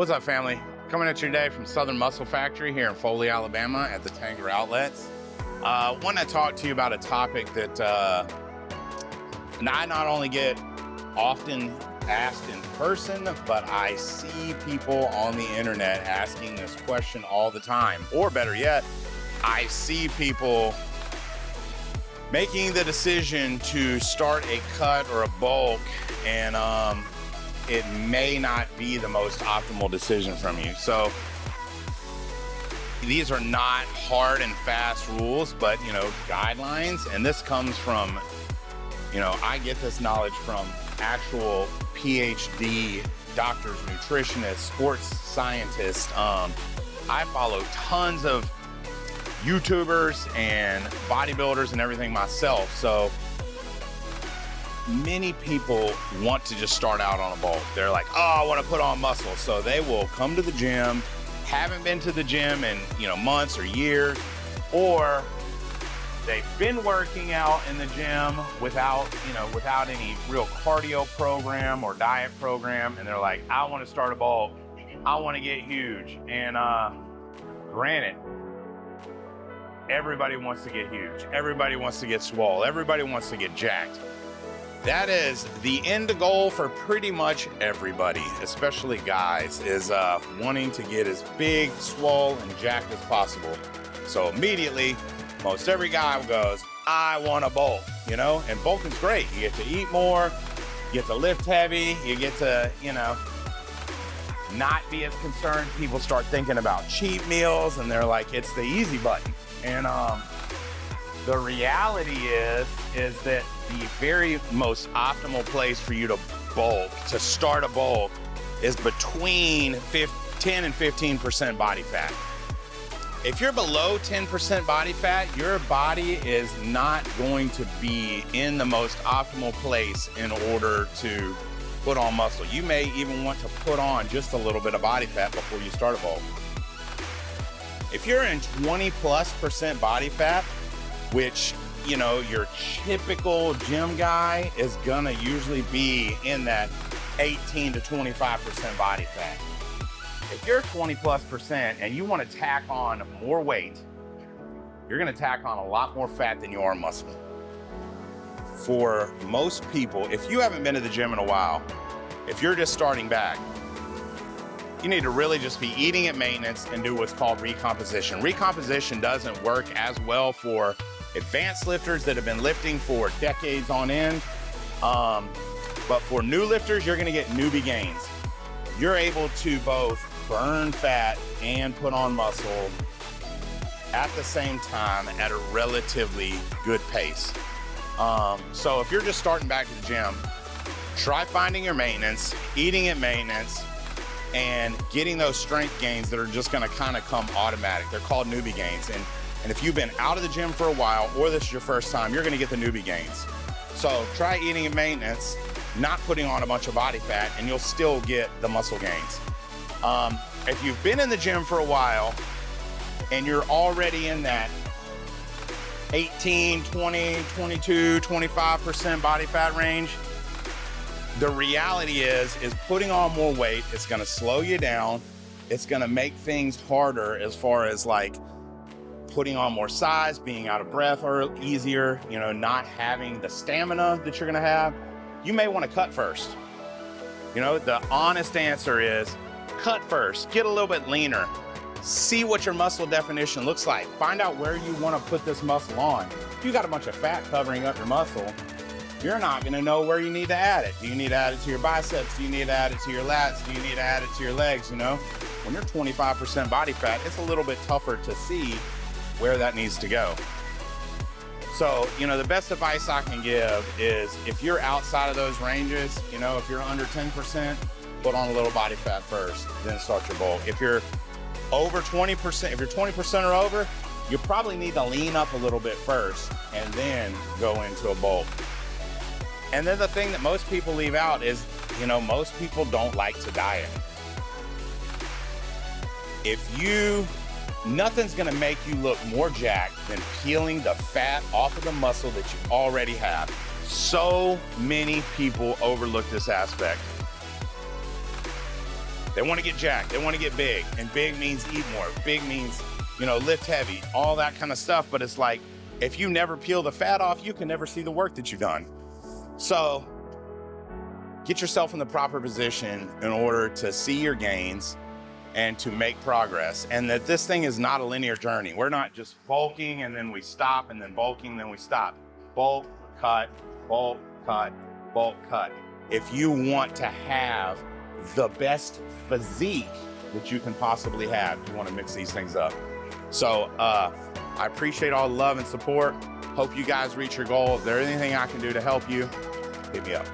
What's up, family? Coming at you today from Southern Muscle Factory here in Foley, Alabama at the Tanger Outlets. Want to talk to you about a topic that I not only get often asked in person, but I see people on the internet asking this question all the time. Or better yet, I see people making the decision to start a cut or a bulk, and it may not be the most optimal decision from you. So these are not hard and fast rules, but guidelines. And this comes from, I get this knowledge from actual PhD doctors, nutritionists, sports scientists. I follow tons of YouTubers and bodybuilders and everything myself. So many people want to just start out on a bulk. They're like, oh, I want to put on muscle. So they will come to the gym, haven't been to the gym in, months or years, or they've been working out in the gym without any real cardio program or diet program. And they're like, I want to start a bulk. I want to get huge. And granted, everybody wants to get huge. Everybody wants to get swole. Everybody wants to get jacked. That is the end goal for pretty much everybody, especially guys, is wanting to get as big, swole, and jacked as possible. So immediately, most every guy goes, I want to bulk, and bulking's great. You get to eat more, you get to lift heavy, you get to, not be as concerned. People start thinking about cheat meals, and they're like, it's the easy button. And the reality is that the very most optimal place for you to bulk, to start a bulk, is between 10 and 15% body fat. If you're below 10% body fat, your body is not going to be in the most optimal place in order to put on muscle. You may even want to put on just a little bit of body fat before you start a bulk. If you're in 20+% body fat, which your typical gym guy is gonna usually be in that 18 to 25% body fat. If you're 20+% and you want to tack on more weight, you're gonna tack on a lot more fat than you are muscle. For most people, if you haven't been to the gym in a while, if you're just starting back, you need to really just be eating at maintenance and do what's called recomposition. Recomposition doesn't work as well for advanced lifters that have been lifting for decades on end. But for new lifters, you're gonna get newbie gains. You're able to both burn fat and put on muscle at the same time at a relatively good pace. So if you're just starting back to the gym, try finding your maintenance, eating at maintenance, and getting those strength gains that are just gonna kind of come automatic. They're called newbie gains. And if you've been out of the gym for a while, or this is your first time, you're gonna get the newbie gains. So try eating at maintenance, not putting on a bunch of body fat, and you'll still get the muscle gains. If you've been in the gym for a while, and you're already in that 18, 20, 22, 25% body fat range, the reality is putting on more weight is gonna slow you down. It's gonna make things harder as far as like putting on more size, being out of breath or easier, not having the stamina that you're gonna have. You may wanna cut first. The honest answer is cut first, get a little bit leaner, see what your muscle definition looks like, find out where you wanna put this muscle on. If you got a bunch of fat covering up your muscle, you're not gonna know where you need to add it. Do you need to add it to your biceps? Do you need to add it to your lats? Do you need to add it to your legs? When you're 25% body fat, it's a little bit tougher to see where that needs to go. So, the best advice I can give is if you're outside of those ranges, if you're under 10%, put on a little body fat first, then start your bulk. If you're over 20%, if you're 20% or over, you probably need to lean up a little bit first and then go into a bulk. And then the thing that most people leave out is, most people don't like to diet. Nothing's gonna make you look more jacked than peeling the fat off of the muscle that you already have. So many people overlook this aspect. They want to get jacked. They want to get big. And big means eat more. Big means, you know, lift heavy, all that kind of stuff. But it's like, if you never peel the fat off, you can never see the work that you've done. So get yourself in the proper position in order to see your gains and to make progress. And that this thing is not a linear journey. We're not just bulking and then we stop, and then bulking, then we stop. Bulk, cut, bulk, cut, bulk, cut. If you want to have the best physique that you can possibly have, you want to mix these things up. So I appreciate all the love and support. Hope you guys reach your goal. If there's anything I can do to help you, hit me up.